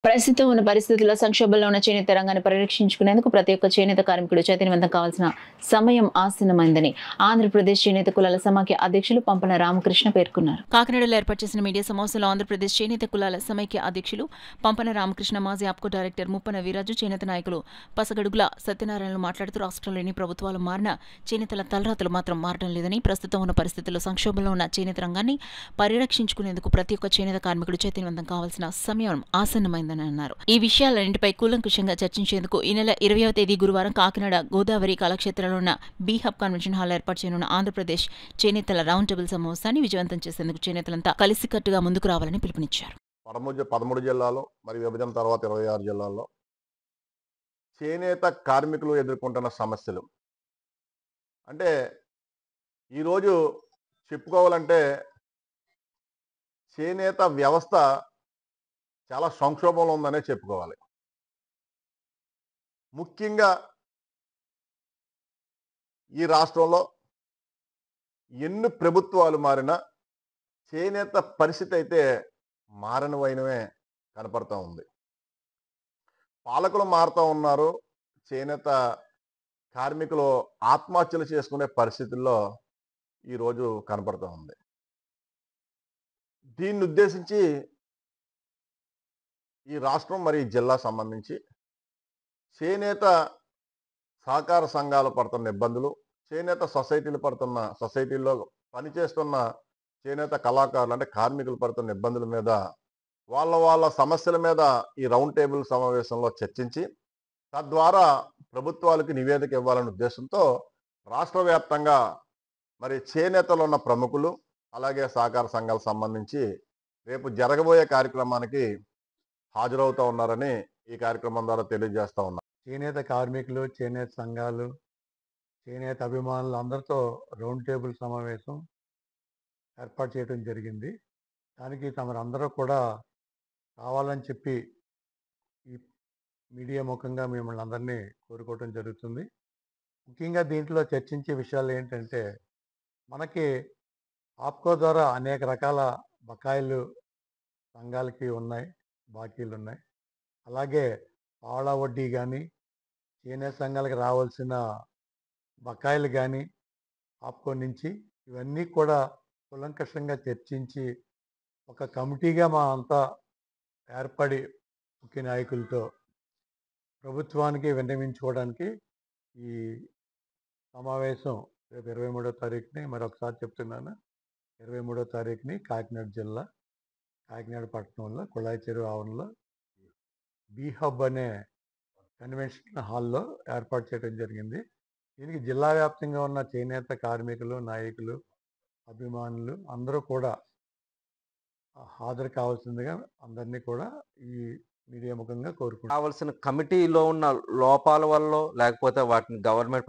ప్రస్తుతం ఉన్న పరిస్థితుల్లో సంక్షోభంలో ఉన్న చేనేత రంగాన్ని పరిరక్షించుకునేందుకు ప్రతి ఒక్క చేనేత కార్మికుడు చైతన్యవంతం కావాల్సిన సమయం ఆసన్నమైందని ఆంధ్రప్రదేశ్ చేనేత కులాల సమాఖ్య అధ్యక్షులు పంపన రామకృష్ణ పేర్కొన్నారు. కాకినాడలో ఏర్పాటు చేసిన మీడియా సమావేశంలో ఆంధ్రప్రదేశ్ చేనేత కులాల సమైక్య అధ్యక్షులు పంపన రామకృష్ణ, మాజీ ఆప్కో డైరెక్టర్ ముప్పన వీరాజు, చేనేత నాయకులు పసగడుగుల సత్యనారాయణలు మాట్లాడుతూ రాష్ట్రంలోని ప్రభుత్వాలు మారిన చేనేతల తలరాతలు మాత్రం మారడం లేదని, ప్రస్తుతం ఉన్న పరిస్థితుల్లో సంక్షోభంలో ఉన్న చేనేత రంగాన్ని పరిరక్షించుకునేందుకు ప్రతి ఒక్క చేనేత కార్మికుడు చైతన్యవంతం కావాల్సిన సమయం ఆసన్నమైంది అన్నారు. ఈ విషయాలన్నింటిపై కూలంకుషంగా చర్చించేందుకు ఈ నెల 20వ తేదీ గురువారం కాకినాడ గోదావరి కళాక్షేత్రంలో ఉన్న బీ హబ్ కన్వెన్షన్ హాల్ ఏర్పాటు చేయనున్న ఆంధ్రప్రదేశ్ చేనేతల రౌండ్ టేబుల్ సమావేశాన్ని విజయవంతం చేసేందుకు చేనేతలంతా కలిసికట్టుగా ముందుకు రావాలని పిలుపునిచ్చారు. 13 జిల్లాలు మరియు విభజన తర్వాత 26 జిల్లాల్లో చేనేత కార్మికులు ఎదుర్కొంటున్న సమస్యలు అంటే ఈరోజు చెప్పుకోవాలంటే చేనేత వ్యవస్థ చాలా సంక్షోభంలో ఉందనే చెప్పుకోవాలి. ముఖ్యంగా ఈ రాష్ట్రంలో ఎన్ని ప్రభుత్వాలు మారినా చేనేత పరిస్థితి అయితే మారని వైనమే కనపడతా ఉంది. పాలకులు మారుతూ ఉన్నారు, చేనేత కార్మికులు ఆత్మహత్యలు చేసుకునే పరిస్థితుల్లో ఈరోజు కనపడతా ఉంది. దీన్ని ఉద్దేశించి ఈ రాష్ట్రం మరియు జిల్లా సంబంధించి చేనేత సహకార సంఘాలు పడుతున్న ఇబ్బందులు, చేనేత సొసైటీల్లో పనిచేస్తున్న చేనేత కళాకారులు అంటే కార్మికులు పడుతున్న ఇబ్బందుల మీద వాళ్ళ సమస్యల మీద ఈ రౌండ్ టేబుల్ సమావేశంలో చర్చించి తద్వారా ప్రభుత్వాలకు నివేదిక ఇవ్వాలనే ఉద్దేశంతో రాష్ట్ర వ్యాప్తంగా మరి చేనేతలు ఉన్న ప్రముఖులు అలాగే సహకార సంఘాలకు సంబంధించి రేపు జరగబోయే కార్యక్రమానికి హాజరవుతా ఉన్నారని ఈ కార్యక్రమం ద్వారా తెలియజేస్తా ఉన్నారు. చేనేత కార్మికులు, చేనేత సంఘాలు, చేనేత అభిమానులు అందరితో రౌండ్ టేబుల్ సమావేశం ఏర్పాటు చేయడం జరిగింది. దానికి తమరందరూ కూడా రావాలని చెప్పి ఈ మీడియా ముఖంగా మిమ్మల్ని అందరినీ కోరుకోవటం జరుగుతుంది. ముఖ్యంగా దీంట్లో చర్చించే విషయాలు ఏంటంటే, మనకి ఆప్కో ద్వారా అనేక రకాల బకాయిలు సంఘాలకి ఉన్నాయి, బాకీలు ఉన్నాయి. అలాగే పావలా వడ్డీ కానీ, చేనేత సంఘాలకు రావాల్సిన బకాయిలు కానీ ఆప్కో నుంచి ఇవన్నీ కూడా కూలంకషంగా చర్చించి ఒక కమిటీగా మా అంతా ఏర్పడి ముఖ్య నాయకులతో ప్రభుత్వానికి విన్నవించుకోవడానికి ఈ సమావేశం రేపు 23వ తారీఖుని, మరొకసారి చెప్తున్నాను, 23వ తారీఖుని కాకినాడ జిల్లా కాకినాడ పట్టణంలో కుళాయి చెరువు ఆవరణలో బీ హబ్ అనే కన్వెన్షన్ హాల్లో ఏర్పాటు చేయడం జరిగింది. దీనికి జిల్లా వ్యాప్తంగా ఉన్న చేనేత కార్మికులు, నాయకులు, అభిమానులు అందరూ కూడా హాజరు కావాల్సిందిగా అందరినీ కూడా ఈ మీడియా ముఖంగా కోరుకుంటున్నాను. కావాల్సిన కమిటీలో ఉన్న లోపాల వల్ల లేకపోతే వాటిని గవర్నమెంట్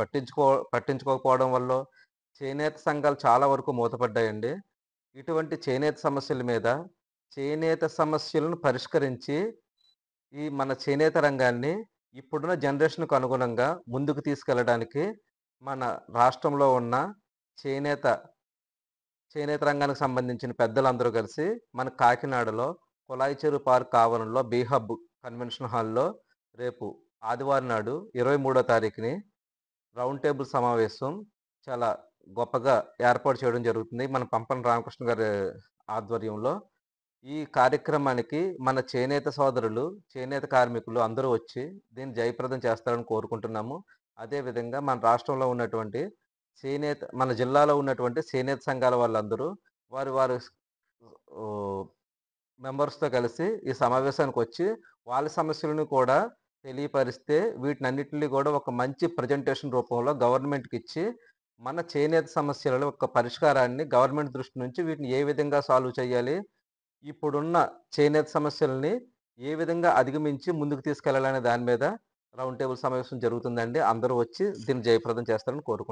పట్టించుకోకపోవడం వల్ల చేనేత సంఘాలు చాలా వరకు మూతపడ్డాయండి. ఇటువంటి చేనేత సమస్యల మీద చేనేత సమస్యలను పరిష్కరించి ఈ మన చేనేత రంగాన్ని ఇప్పుడున్న జనరేషన్కు అనుగుణంగా ముందుకు తీసుకెళ్ళడానికి మన రాష్ట్రంలో ఉన్న చేనేత రంగానికి సంబంధించిన పెద్దలందరూ కలిసి మన కాకినాడలో కుళాయి చెరువు పార్క్ ఆవరణలో బీ హబ్ కన్వెన్షన్ హాల్లో రేపు ఆదివారం నాడు 23వ తారీఖుని రౌండ్ టేబుల్ సమావేశం చాలా గొప్పగా ఏర్పాటు చేయడం జరుగుతుంది మన పంపన రామకృష్ణ గారి ఆధ్వర్యంలో. ఈ కార్యక్రమానికి మన చేనేత సోదరులు, చేనేత కార్మికులు అందరూ వచ్చి దీన్ని జయప్రదం చేస్తారని కోరుకుంటున్నాము. అదేవిధంగా మన రాష్ట్రంలో ఉన్నటువంటి మన జిల్లాలో ఉన్నటువంటి చేనేత సంఘాల వాళ్ళందరూ వారి మెంబర్స్తో కలిసి ఈ సమావేశానికి వచ్చి వాళ్ళ సమస్యలను కూడా తెలియపరిస్తే వీటినన్నిటిని కూడా ఒక మంచి ప్రజెంటేషన్ రూపంలో గవర్నమెంట్కి ఇచ్చి మన చేనేత సమస్యలలో ఒక పరిష్కారాన్ని గవర్నమెంట్ దృష్టి నుంచి వీటిని ఏ విధంగా సాల్వ్ చేయాలి, ఇప్పుడున్న చేనేత సమస్యల్ని ఏ విధంగా అధిగమించి ముందుకు తీసుకెళ్లాలనే దాని మీద రౌండ్ టేబుల్ సమావేశం జరుగుతుందండి. అందరూ వచ్చి దీన్ని జయప్రదం చేస్తారని కోరుకుంటున్నాను.